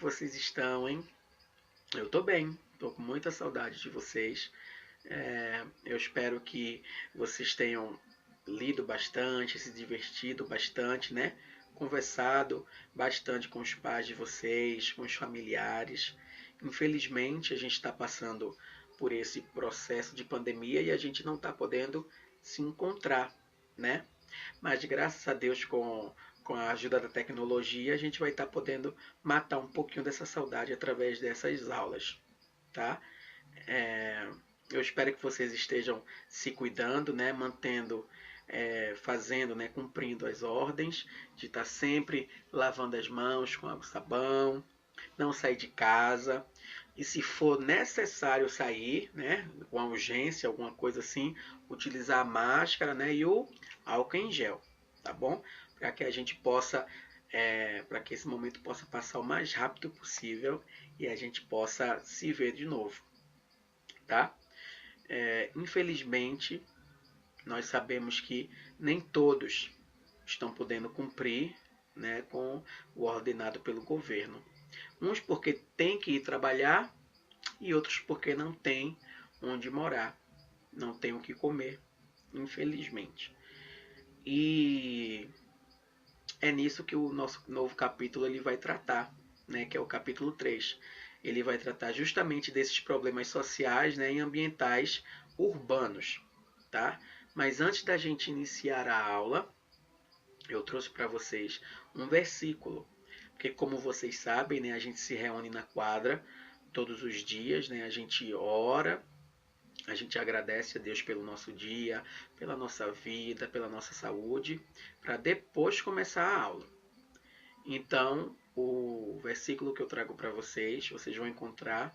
vocês estão, hein? Eu tô bem, tô com muita saudade de vocês. Eu espero que vocês tenham lido bastante, se divertido bastante, né? Conversado bastante com os pais de vocês, com os familiares. Infelizmente, a gente está passando por esse processo de pandemia e a gente não está podendo se encontrar, né? Mas graças a Deus, com a ajuda da tecnologia, a gente vai estar podendo matar um pouquinho dessa saudade através dessas aulas, tá? É, eu espero que vocês estejam se cuidando, né? Mantendo, fazendo, né? Cumprindo as ordens de estar sempre lavando as mãos com água e sabão, não sair de casa. E se for necessário sair, né, com urgência, alguma coisa assim, utilizar a máscara, né, e o álcool em gel, tá bom? Para que a gente possa, para que esse momento possa passar o mais rápido possível e a gente possa se ver de novo, tá? Infelizmente, nós sabemos que nem todos estão podendo cumprir, né, com o ordenado pelo governo. Uns porque tem que ir trabalhar e outros porque não tem onde morar, não tem o que comer, infelizmente. E é nisso que o nosso novo capítulo ele vai tratar, né, que é o capítulo 3. Ele vai tratar justamente desses problemas sociais, né, e ambientais urbanos, tá? Mas antes da gente iniciar a aula, eu trouxe para vocês um versículo, porque como vocês sabem, né, a gente se reúne na quadra todos os dias, né, a gente ora, a gente agradece a Deus pelo nosso dia, pela nossa vida, pela nossa saúde, para depois começar a aula. Então, o versículo que eu trago para vocês, vocês vão encontrar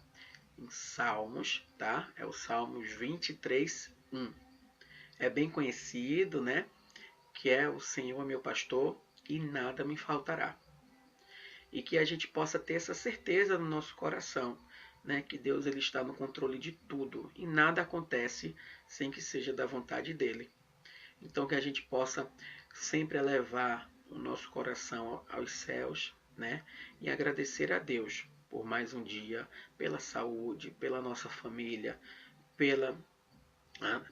em Salmos, tá? É o Salmos 23, 1. É bem conhecido, né? Que é o Senhor é meu pastor e nada me faltará. E que a gente possa ter essa certeza no nosso coração, né, que Deus ele está no controle de tudo e nada acontece sem que seja da vontade dele. Então que a gente possa sempre elevar o nosso coração aos céus, né, e agradecer a Deus por mais um dia, pela saúde, pela nossa família, pela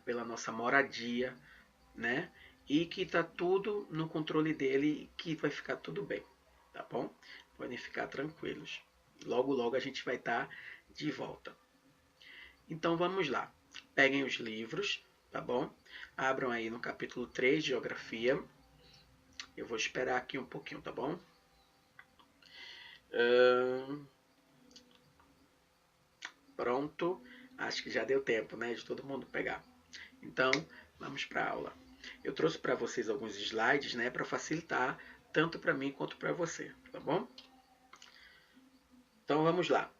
pela nossa moradia, né? E que está tudo no controle dele e que vai ficar tudo bem, tá bom? Podem ficar tranquilos. Logo, logo a gente vai estar de volta. Então vamos lá. Peguem os livros, tá bom? Abram aí no capítulo 3, Geografia. Eu vou esperar aqui um pouquinho, tá bom? Pronto. Acho que já deu tempo, né, de todo mundo pegar. Então, vamos para a aula. Eu trouxe para vocês alguns slides, né, para facilitar tanto para mim quanto para você, tá bom? Então vamos lá.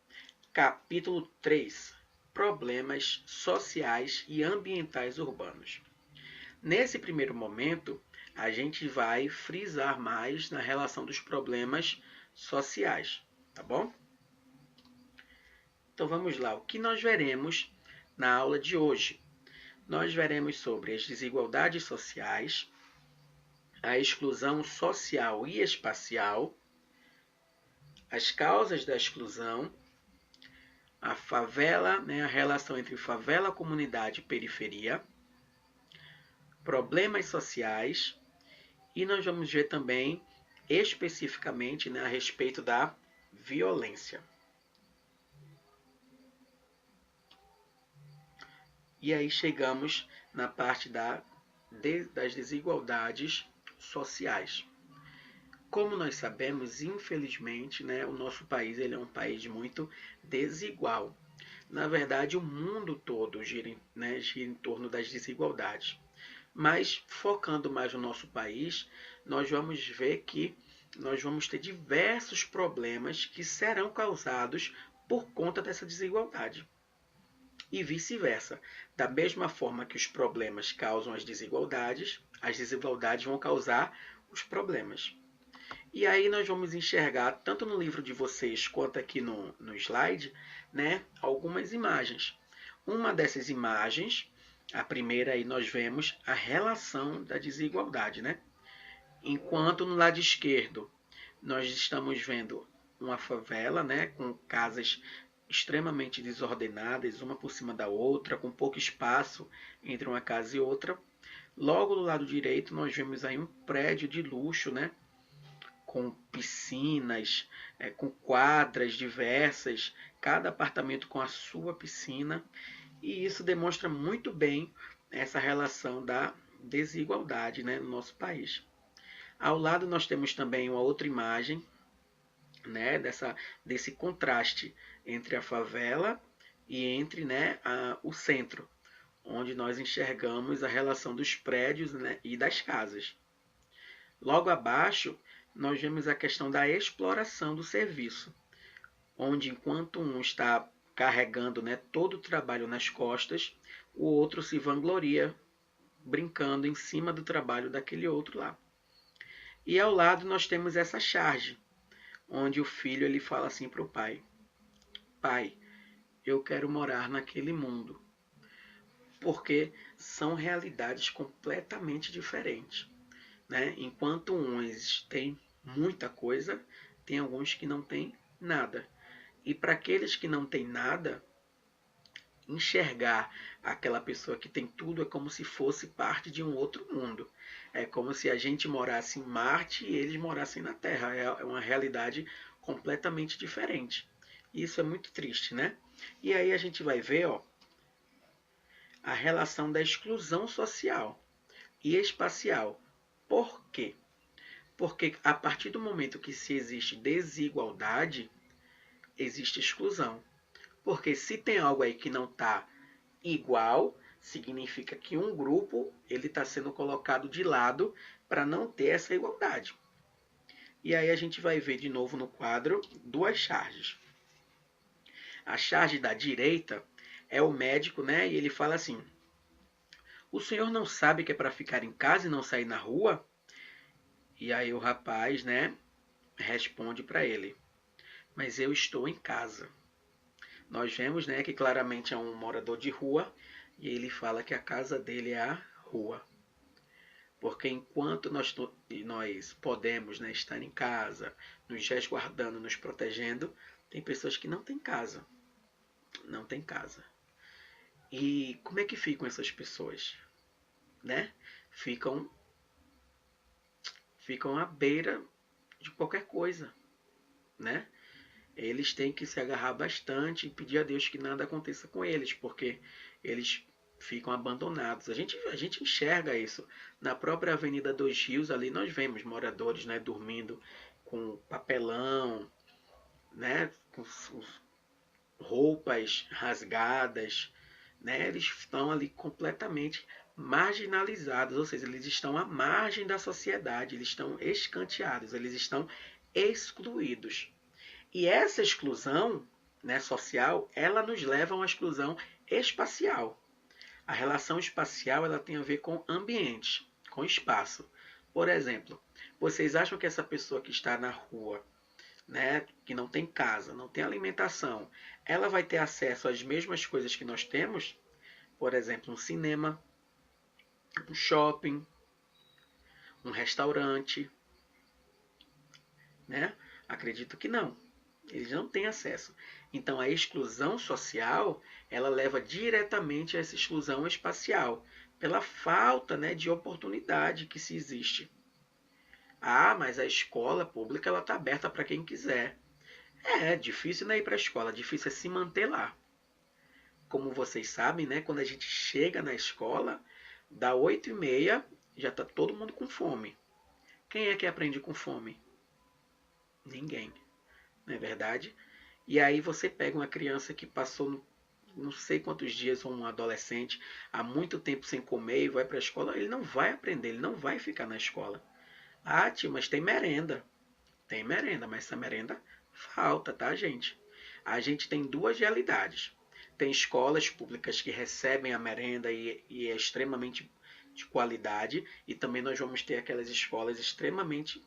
Capítulo 3. Problemas sociais e ambientais urbanos. Nesse primeiro momento, a gente vai frisar mais na relação dos problemas sociais, tá bom? Então vamos lá. O que nós veremos na aula de hoje? Nós veremos sobre as desigualdades sociais, a exclusão social e espacial, as causas da exclusão, a favela, né, a relação entre favela, comunidade e periferia, problemas sociais, e nós vamos ver também especificamente, né, a respeito da violência. E aí chegamos na parte das desigualdades sociais. Como nós sabemos, infelizmente, né, o nosso país ele é um país muito desigual. Na verdade, o mundo todo gira, né, gira em torno das desigualdades. Mas, focando mais no nosso país, nós vamos ver que nós vamos ter diversos problemas que serão causados por conta dessa desigualdade. E vice-versa. Da mesma forma que os problemas causam as desigualdades vão causar os problemas. E aí nós vamos enxergar, tanto no livro de vocês quanto aqui no slide, né, algumas imagens. Uma dessas imagens, a primeira aí nós vemos a relação da desigualdade, né? Enquanto no lado esquerdo nós estamos vendo uma favela, né, com casas extremamente desordenadas, uma por cima da outra, com pouco espaço entre uma casa e outra. Logo do lado direito nós vemos aí um prédio de luxo, né, com piscinas, com quadras diversas, cada apartamento com a sua piscina, e isso demonstra muito bem essa relação da desigualdade, né, no nosso país. Ao lado nós temos também uma outra imagem, né, desse contraste entre a favela e entre, né, o centro, onde nós enxergamos a relação dos prédios, né, e das casas. Logo abaixo, nós vemos a questão da exploração do serviço, onde enquanto um está carregando, né, todo o trabalho nas costas, o outro se vangloria brincando em cima do trabalho daquele outro lá. E ao lado nós temos essa charge, onde o filho ele fala assim para o pai: pai, eu quero morar naquele mundo, porque são realidades completamente diferentes, né? Enquanto uns têm muita coisa, tem alguns que não têm nada. E para aqueles que não têm nada, enxergar aquela pessoa que tem tudo é como se fosse parte de um outro mundo. É como se a gente morasse em Marte e eles morassem na Terra. É uma realidade completamente diferente. Isso é muito triste, né? E aí a gente vai ver, ó, a relação da exclusão social e espacial. Por quê? Porque a partir do momento que se existe desigualdade, existe exclusão. Porque se tem algo aí que não está igual, significa que um grupo ele está sendo colocado de lado para não ter essa igualdade. E aí a gente vai ver de novo no quadro duas charges. A charge da direita é o médico, né? E ele fala assim: o senhor não sabe que é para ficar em casa e não sair na rua? E aí o rapaz, né, responde para ele: mas eu estou em casa. Nós vemos, né, que claramente é um morador de rua e ele fala que a casa dele é a rua. Porque enquanto nós podemos, né, estar em casa, nos resguardando, nos protegendo, tem pessoas que não têm casa. Não têm casa. E como é que ficam essas pessoas? Né? Ficam, ficam à beira de qualquer coisa. Né? Eles têm que se agarrar bastante e pedir a Deus que nada aconteça com eles, porque eles ficam abandonados. A gente enxerga isso. Na própria Avenida dos Rios, ali nós vemos moradores, né, dormindo com papelão, né, com roupas rasgadas. Né, eles estão ali completamente marginalizados, ou seja, eles estão à margem da sociedade, eles estão escanteados, eles estão excluídos. E essa exclusão, né, social, ela nos leva a uma exclusão espacial. A relação espacial ela tem a ver com ambiente, com espaço. Por exemplo, vocês acham que essa pessoa que está na rua, né, que não tem casa, não tem alimentação, ela vai ter acesso às mesmas coisas que nós temos? Por exemplo, um cinema, um shopping, um restaurante, né? Acredito que não. Eles não têm acesso. Então a exclusão social, ela leva diretamente a essa exclusão espacial, pela falta, né, de oportunidade que se existe. Ah, mas a escola pública ela está aberta para quem quiser. É difícil não ir para a escola, difícil é se manter lá. Como vocês sabem, né, quando a gente chega na escola, dá 8h30, já está todo mundo com fome. Quem é que aprende com fome? Ninguém. Não é verdade? E aí você pega uma criança que passou não sei quantos dias, ou um adolescente, há muito tempo sem comer e vai para a escola, ele não vai aprender, ele não vai ficar na escola. Ah, tio, mas tem merenda. Tem merenda, mas essa merenda falta, tá, gente? A gente tem duas realidades. Tem escolas públicas que recebem a merenda e é extremamente de qualidade, e também nós vamos ter aquelas escolas extremamente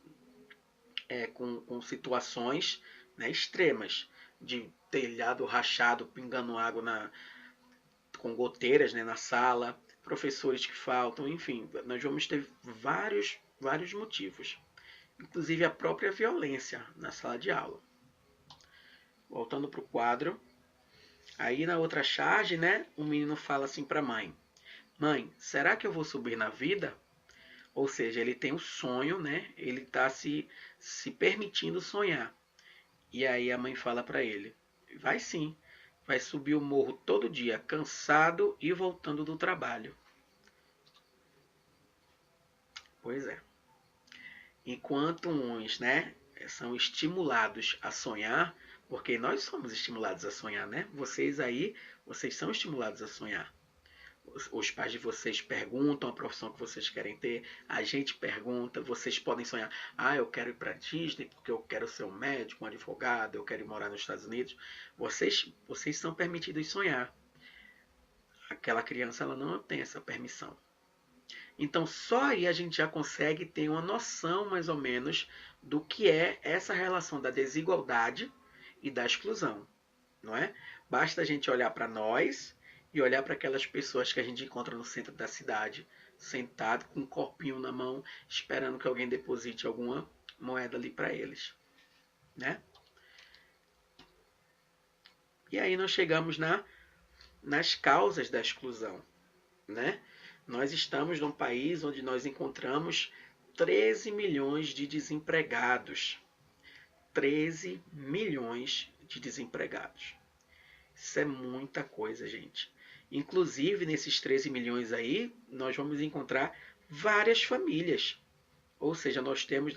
com situações, né, extremas, de telhado rachado, pingando água com goteiras, né, na sala, professores que faltam, enfim, nós vamos ter vários motivos, inclusive a própria violência na sala de aula. voltando para o quadro. Aí na outra charge, né, o menino fala assim para a mãe: Mãe, será que eu vou subir na vida? Ou seja, ele tem um sonho, né? Ele está se permitindo sonhar. E aí a mãe fala para ele: Vai sim, vai subir o morro todo dia, cansado e voltando do trabalho. Pois é. Enquanto uns, né, são estimulados a sonhar, porque nós somos estimulados a sonhar, né? Vocês aí, vocês são estimulados a sonhar. Os pais de vocês perguntam a profissão que vocês querem ter, a gente pergunta, vocês podem sonhar: ah, eu quero ir para Disney porque eu quero ser um médico, um advogado, eu quero ir morar nos Estados Unidos. Vocês são permitidos sonhar. Aquela criança, ela não tem essa permissão. Então só aí a gente já consegue ter uma noção mais ou menos do que é essa relação da desigualdade e da exclusão, não é? Basta a gente olhar para nós e olhar para aquelas pessoas que a gente encontra no centro da cidade, sentado com um copinho na mão, esperando que alguém deposite alguma moeda ali para eles, né? E aí nós chegamos nas causas da exclusão, né? Nós estamos num país onde nós encontramos 13 milhões de desempregados. 13 milhões de desempregados. Isso é muita coisa, gente. Inclusive, nesses 13 milhões aí, nós vamos encontrar várias famílias. Ou seja, nós temos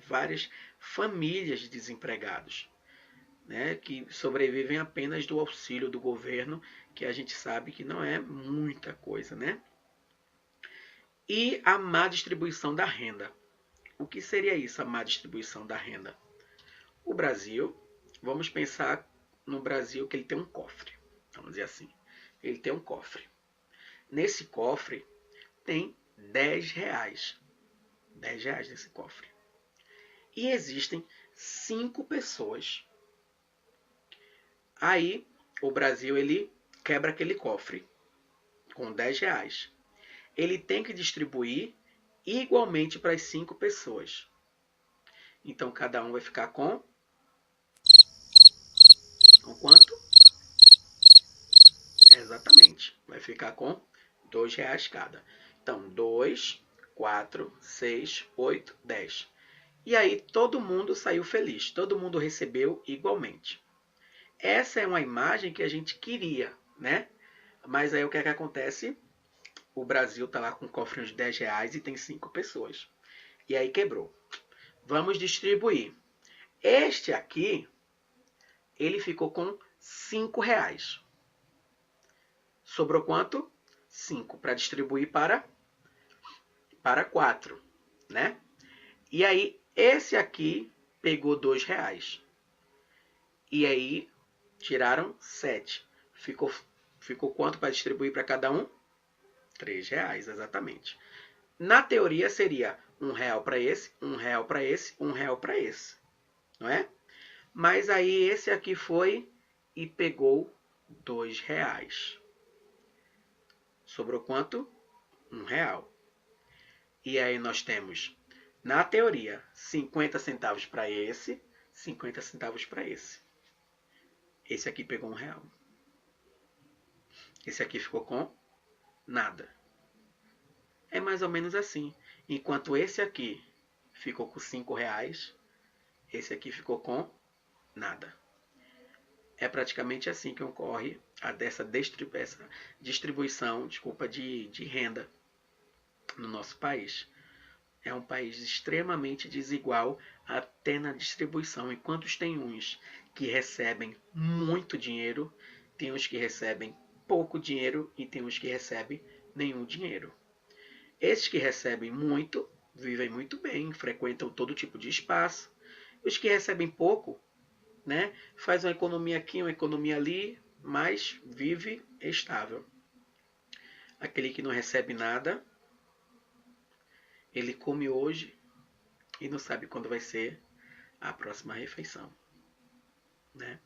várias famílias de desempregados, né, que sobrevivem apenas do auxílio do governo, que a gente sabe que não é muita coisa, né? E a má distribuição da renda. O que seria isso, a má distribuição da renda? O Brasil, vamos pensar no Brasil que ele tem um cofre, vamos dizer assim. Ele tem um cofre. Nesse cofre tem 10 reais. 10 reais nesse cofre. E existem 5 pessoas. Aí o Brasil ele quebra aquele cofre com 10 reais. Ele tem que distribuir igualmente para as 5 pessoas. Então cada um vai ficar com quanto? Exatamente. Vai ficar com 2 reais cada. Então 2, 4, 6, 8, 10. E aí todo mundo saiu feliz. Todo mundo recebeu igualmente. Essa é uma imagem que a gente queria, né? Mas aí o que é que acontece? O Brasil está lá com um cofrinho de 10 reais e tem 5 pessoas. E aí quebrou. Vamos distribuir. Este aqui, ele ficou com 5 reais. Sobrou quanto? 5 para distribuir para 4, né? E aí esse aqui pegou 2 reais. E aí tiraram 7. Ficou quanto para distribuir para cada um? 3 reais, exatamente. Na teoria seria 1 real para esse, 1 real para esse, 1 real para esse. Não é? Mas aí esse aqui foi e pegou 2 reais. Sobrou quanto? 1 real. E aí nós temos, na teoria, 50 centavos para esse, 50 centavos para esse. Esse aqui pegou 1 real. Esse aqui ficou com nada. É mais ou menos assim. Enquanto esse aqui ficou com 5 reais, esse aqui ficou com nada. É praticamente assim que ocorre essa distribuição de renda no nosso país. É um país extremamente desigual até na distribuição. Enquanto tem uns que recebem muito dinheiro, tem uns que recebem pouco dinheiro e tem uns que recebem nenhum dinheiro. Esses que recebem muito, vivem muito bem, frequentam todo tipo de espaço. Os que recebem pouco, né, faz uma economia aqui, uma economia ali, mas vive estável. Aquele que não recebe nada, ele come hoje e não sabe quando vai ser a próxima refeição, né?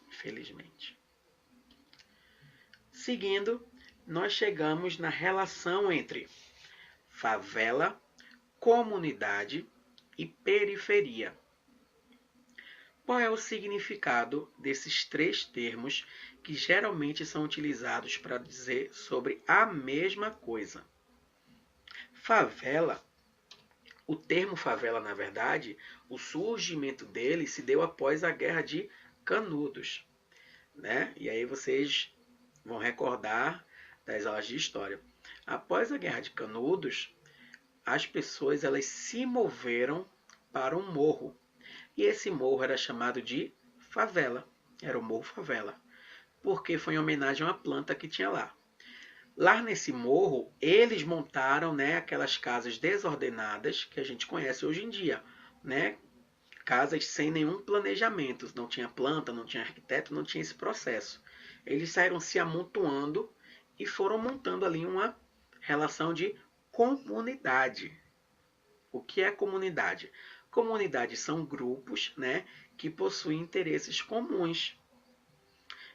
Infelizmente. Seguindo, nós chegamos na relação entre favela, comunidade e periferia. Qual é o significado desses três termos que geralmente são utilizados para dizer sobre a mesma coisa? Favela, o termo favela, na verdade, o surgimento dele se deu após a Guerra de Canudos, né? E aí vocês vão recordar das aulas de história. Após a Guerra de Canudos, as pessoas elas se moveram para um morro. E esse morro era chamado de favela. Era o Morro Favela, porque foi em homenagem a uma planta que tinha lá. Lá nesse morro, eles montaram, né, aquelas casas desordenadas que a gente conhece hoje em dia, né? Casas sem nenhum planejamento, não tinha planta, não tinha arquiteto, não tinha esse processo. Eles saíram se amontoando e foram montando ali uma relação de comunidade. O que é comunidade? Comunidades são grupos, né, que possuem interesses comuns.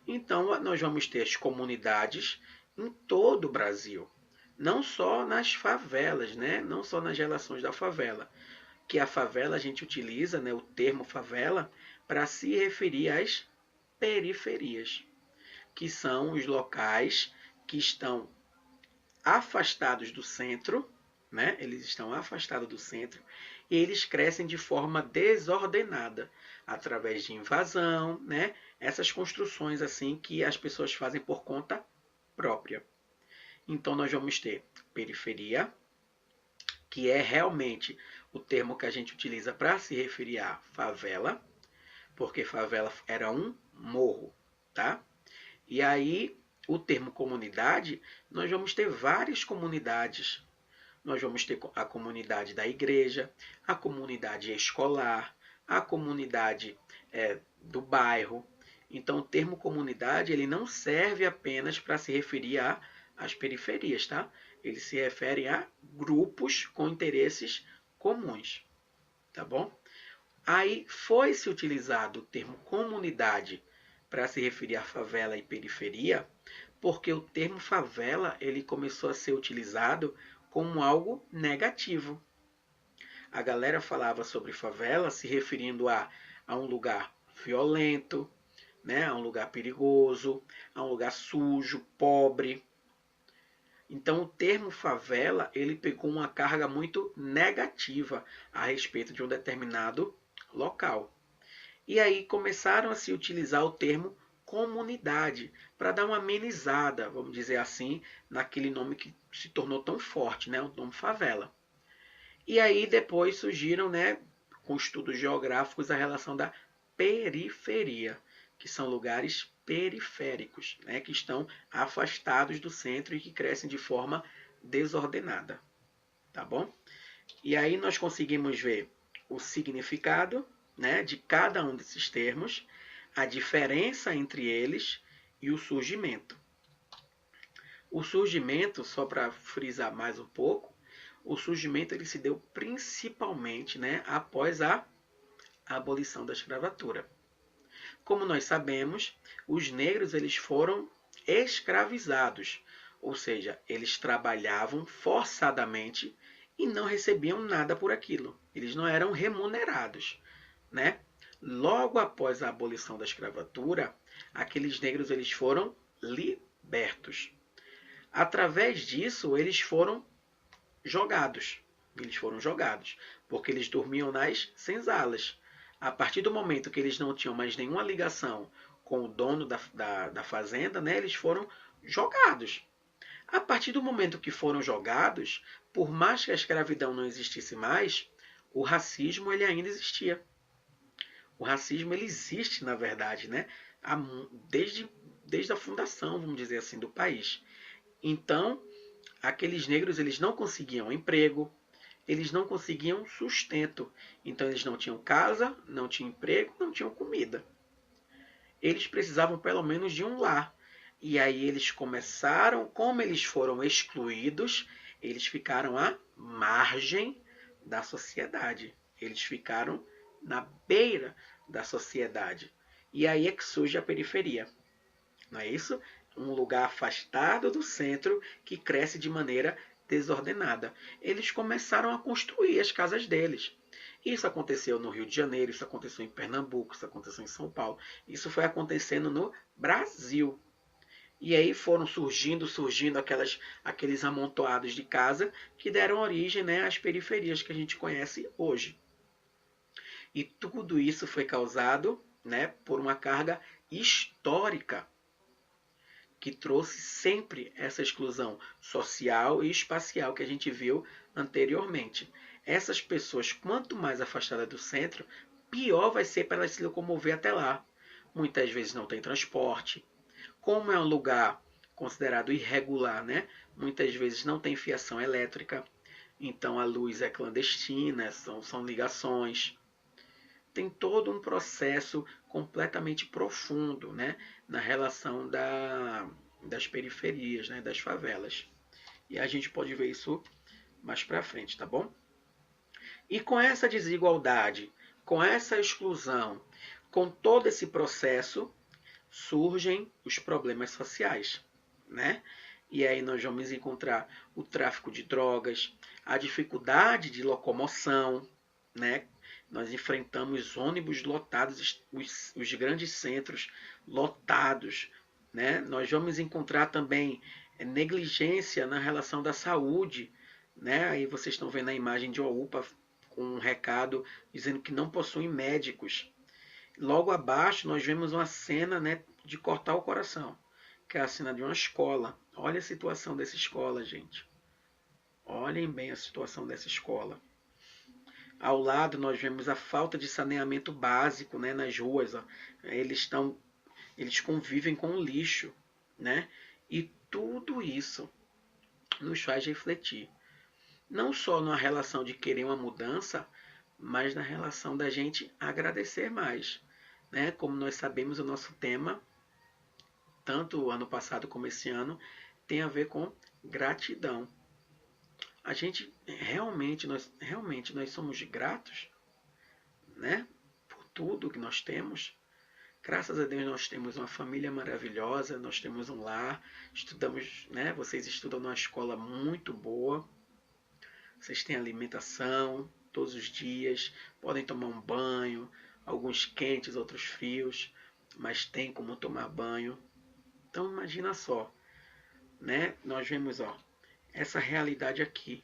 Então, nós vamos ter as comunidades em todo o Brasil, não só nas favelas, né? Não só nas relações da favela. Que a favela a gente utiliza, né, o termo favela para se referir às periferias, que são os locais que estão afastados do centro, né? Eles estão afastados do centro e eles crescem de forma desordenada, através de invasão, né? Essas construções assim que as pessoas fazem por conta própria. Então nós vamos ter periferia, que é realmente o termo que a gente utiliza para se referir à favela, porque favela era um morro, tá? E aí o termo comunidade, nós vamos ter várias comunidades. Nós vamos ter a comunidade da igreja, a comunidade escolar, a comunidade do bairro. Então, o termo comunidade ele não serve apenas para se referir às periferias, tá? Ele se refere a grupos com interesses comuns, tá bom? Aí foi-se utilizado o termo comunidade para se referir à favela e periferia, porque o termo favela ele começou a ser utilizado como algo negativo. A galera falava sobre favela se referindo a um lugar violento, né, a um lugar perigoso, a um lugar sujo, pobre. Então o termo favela ele pegou uma carga muito negativa a respeito de um determinado local. E aí começaram a se utilizar o termo comunidade para dar uma amenizada, vamos dizer assim, naquele nome que se tornou tão forte, né, o nome favela. E aí depois surgiram, né, com estudos geográficos, a relação da periferia, que são lugares periféricos, né, que estão afastados do centro e que crescem de forma desordenada, tá bom? E aí nós conseguimos ver o significado, né, de cada um desses termos, a diferença entre eles e o surgimento. O surgimento, só para frisar mais um pouco, o surgimento ele se deu principalmente, né, após a abolição da escravatura. Como nós sabemos, os negros eles foram escravizados, ou seja, eles trabalhavam forçadamente e não recebiam nada por aquilo. Eles não eram remunerados, né? Logo após a abolição da escravatura, aqueles negros eles foram libertos. Através disso, eles foram jogados. Eles foram jogados, porque eles dormiam nas senzalas. A partir do momento que eles não tinham mais nenhuma ligação com o dono da fazenda, né, eles foram jogados. A partir do momento que foram jogados, por mais que a escravidão não existisse mais, o racismo ele ainda existia. O racismo ele existe, na verdade, né? Desde a fundação, vamos dizer assim, do país. Então, aqueles negros eles não conseguiam emprego, eles não conseguiam sustento. Então, eles não tinham casa, não tinham emprego, não tinham comida. Eles precisavam pelo menos de um lar. E aí eles começaram, como eles foram excluídos, eles ficaram à margem da sociedade. Eles ficaram na beira da sociedade. E aí é que surge a periferia. Não é isso? Um lugar afastado do centro que cresce de maneira desordenada. Eles começaram a construir as casas deles. Isso aconteceu no Rio de Janeiro, isso aconteceu em Pernambuco, isso aconteceu em São Paulo. Isso foi acontecendo no Brasil. E aí foram surgindo aqueles amontoados de casa que deram origem, né, às periferias que a gente conhece hoje. E tudo isso foi causado, né, por uma carga histórica que trouxe sempre essa exclusão social e espacial que a gente viu anteriormente. Essas pessoas, quanto mais afastadas do centro, pior vai ser para elas se locomover até lá. Muitas vezes não tem transporte. Como é um lugar considerado irregular, né? Muitas vezes não tem fiação elétrica, então a luz é clandestina, são ligações. Tem todo um processo completamente profundo, né, na relação das periferias, né, das favelas. E a gente pode ver isso mais para frente, tá bom? E com essa desigualdade, com essa exclusão, com todo esse processo, surgem os problemas sociais, né? E aí nós vamos encontrar o tráfico de drogas, a dificuldade de locomoção, né? Nós enfrentamos ônibus lotados, os grandes centros lotados, né? Nós vamos encontrar também negligência na relação da saúde, né? Aí vocês estão vendo a imagem de uma UPA com um recado dizendo que não possuem médicos. Logo abaixo nós vemos uma cena, né, de cortar o coração, que é a cena de uma escola. Olha a situação dessa escola, gente. Olhem bem a situação dessa escola. Ao lado nós vemos a falta de saneamento básico, né, nas ruas. Ó. Eles convivem com o lixo, né? E tudo isso nos faz refletir, não só na relação de querer uma mudança, mas na relação da gente agradecer mais, né? Como nós sabemos, o nosso tema, tanto o ano passado como esse ano, tem a ver com gratidão. A gente realmente nós somos gratos, né? Por tudo que nós temos. Graças a Deus nós temos uma família maravilhosa, nós temos um lar, estudamos, né? Vocês estudam numa escola muito boa, vocês têm alimentação todos os dias, podem tomar um banho, alguns quentes, outros frios, mas tem como tomar banho. Então imagina só, né? Nós vemos, ó, essa realidade aqui.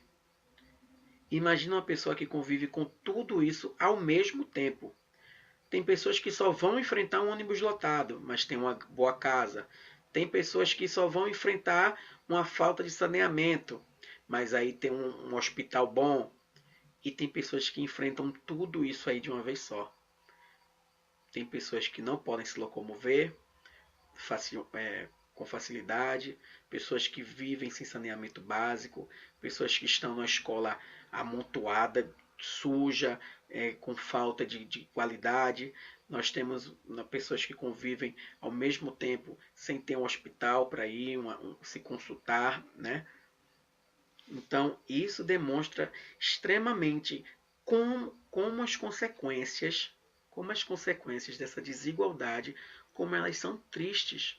Imagina uma pessoa que convive com tudo isso ao mesmo tempo. Tem pessoas que só vão enfrentar um ônibus lotado, mas tem uma boa casa. Tem pessoas que só vão enfrentar uma falta de saneamento, mas aí tem um hospital bom. E tem pessoas que enfrentam tudo isso aí de uma vez só. Tem pessoas que não podem se locomover com facilidade, pessoas que vivem sem saneamento básico, pessoas que estão na escola amontoada, suja, com falta de qualidade. Nós temos pessoas que convivem ao mesmo tempo sem ter um hospital para ir se consultar, né? Então, isso demonstra extremamente como as consequências dessa desigualdade, como elas são tristes,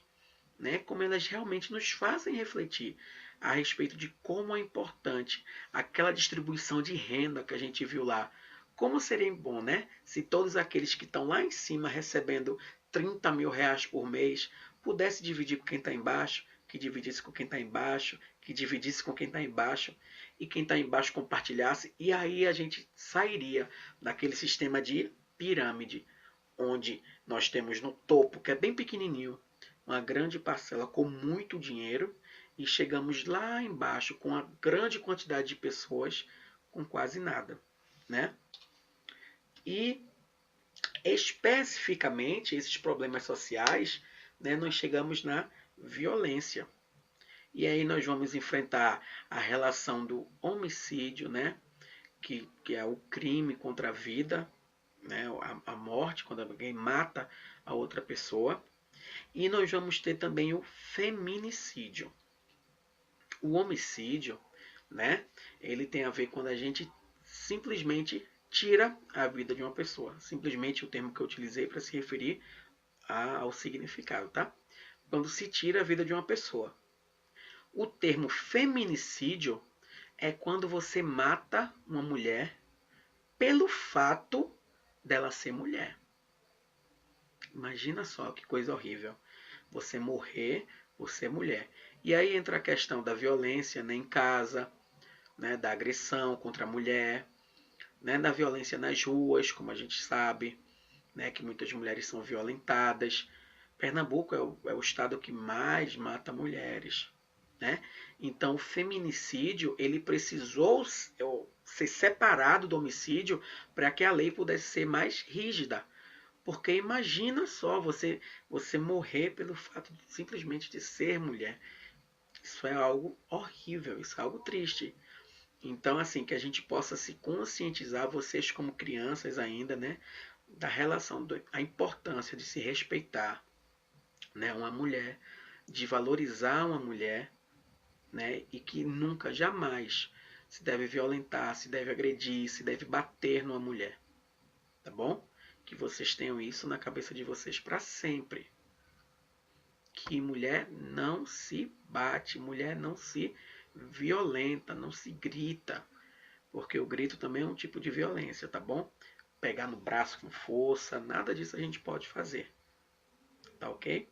né? Como elas realmente nos fazem refletir a respeito de como é importante aquela distribuição de renda que a gente viu lá. Como seria bom, né? Se todos aqueles que estão lá em cima recebendo 30 mil reais por mês pudesse dividir com quem está embaixo, que dividisse com quem está embaixo, que dividisse com quem está embaixo, e quem está embaixo compartilhasse, e aí a gente sairia daquele sistema de pirâmide, onde nós temos no topo, que é bem pequenininho, uma grande parcela com muito dinheiro, e chegamos lá embaixo com uma grande quantidade de pessoas com quase nada, né? E especificamente esses problemas sociais, né, nós chegamos na violência. E aí nós vamos enfrentar a relação do homicídio, né, que é o crime contra a vida, né, a morte, quando alguém mata a outra pessoa. E nós vamos ter também o feminicídio. O homicídio, né, ele tem a ver quando a gente simplesmente tira a vida de uma pessoa. Simplesmente o termo que eu utilizei para se referir ao significado, tá? Quando se tira a vida de uma pessoa. O termo feminicídio é quando você mata uma mulher pelo fato dela ser mulher. Imagina só que coisa horrível. Você morrer por ser mulher. E aí entra a questão da violência, né, em casa, né, da agressão contra a mulher, né, da violência nas ruas, como a gente sabe, né, que muitas mulheres são violentadas. Pernambuco é o estado que mais mata mulheres, né? Então, o feminicídio ele precisou ser separado do homicídio para que a lei pudesse ser mais rígida. Porque imagina só você morrer pelo fato de, simplesmente de ser mulher. Isso é algo horrível, isso é algo triste. Então, assim, que a gente possa se conscientizar, vocês como crianças ainda, né, da relação, a importância de se respeitar, né, uma mulher, de valorizar uma mulher, né, e que nunca, jamais se deve violentar, se deve agredir, se deve bater numa mulher, tá bom? Que vocês tenham isso na cabeça de vocês para sempre. Que mulher não se bate, mulher não se violenta, não se grita, porque o grito também é um tipo de violência, tá bom? Pegar no braço com força, nada disso a gente pode fazer, tá ok?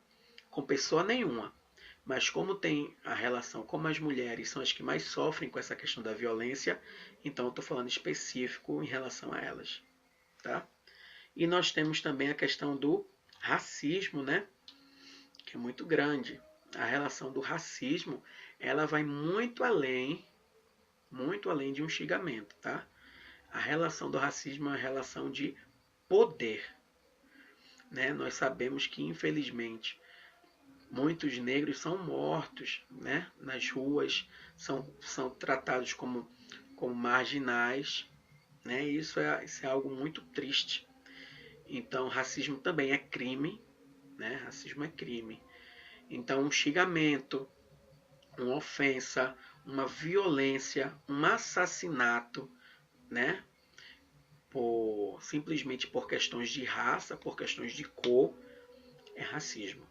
Com pessoa nenhuma. Mas como tem a relação, como as mulheres são as que mais sofrem com essa questão da violência, então eu estou falando específico em relação a elas, tá? E nós temos também a questão do racismo, né? Que é muito grande. A relação do racismo, ela vai muito além de um xingamento, tá? A relação do racismo é uma relação de poder, né? Nós sabemos que, infelizmente, muitos negros são mortos, né? Nas ruas, são tratados como marginais, né? Isso é algo muito triste. Então, racismo também é crime, né? Racismo é crime. Então, um xingamento, uma ofensa, uma violência, um assassinato, né? Simplesmente por questões de raça, por questões de cor, é racismo.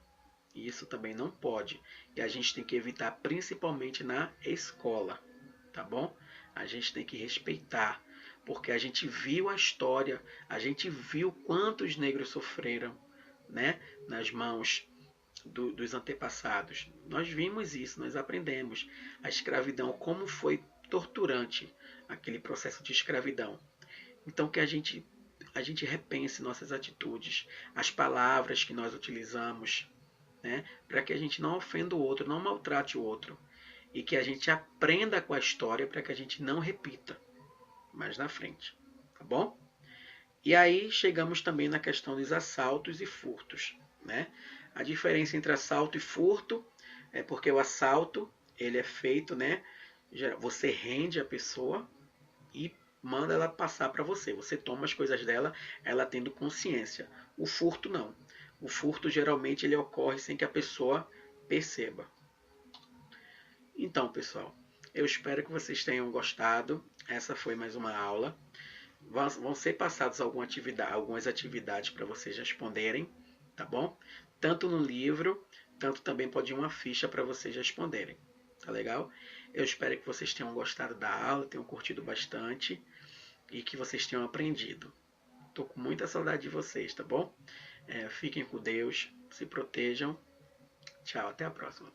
E isso também não pode. E a gente tem que evitar principalmente na escola, tá bom? A gente tem que respeitar, porque a gente viu a história, a gente viu quantos negros sofreram, né, nas mãos dos antepassados. Nós vimos isso, nós aprendemos a escravidão, como foi torturante aquele processo de escravidão. Então que a gente repense nossas atitudes, as palavras que nós utilizamos, né, para que a gente não ofenda o outro, não maltrate o outro e que a gente aprenda com a história para que a gente não repita mais na frente, tá bom? E aí chegamos também na questão dos assaltos e furtos, né? A diferença entre assalto e furto é porque o assalto ele é feito, né? Você rende a pessoa e manda ela passar para você. Você toma as coisas dela, ela tendo consciência. O furto não. O furto geralmente ele ocorre sem que a pessoa perceba. Então, pessoal, eu espero que vocês tenham gostado. Essa foi mais uma aula. Vão ser passadas algumas atividades para vocês responderem, tá bom? Tanto no livro, tanto também pode ir uma ficha para vocês responderem, tá legal? Eu espero que vocês tenham gostado da aula, tenham curtido bastante e que vocês tenham aprendido. Tô com muita saudade de vocês, tá bom? Fiquem com Deus, se protejam. Tchau, até a próxima.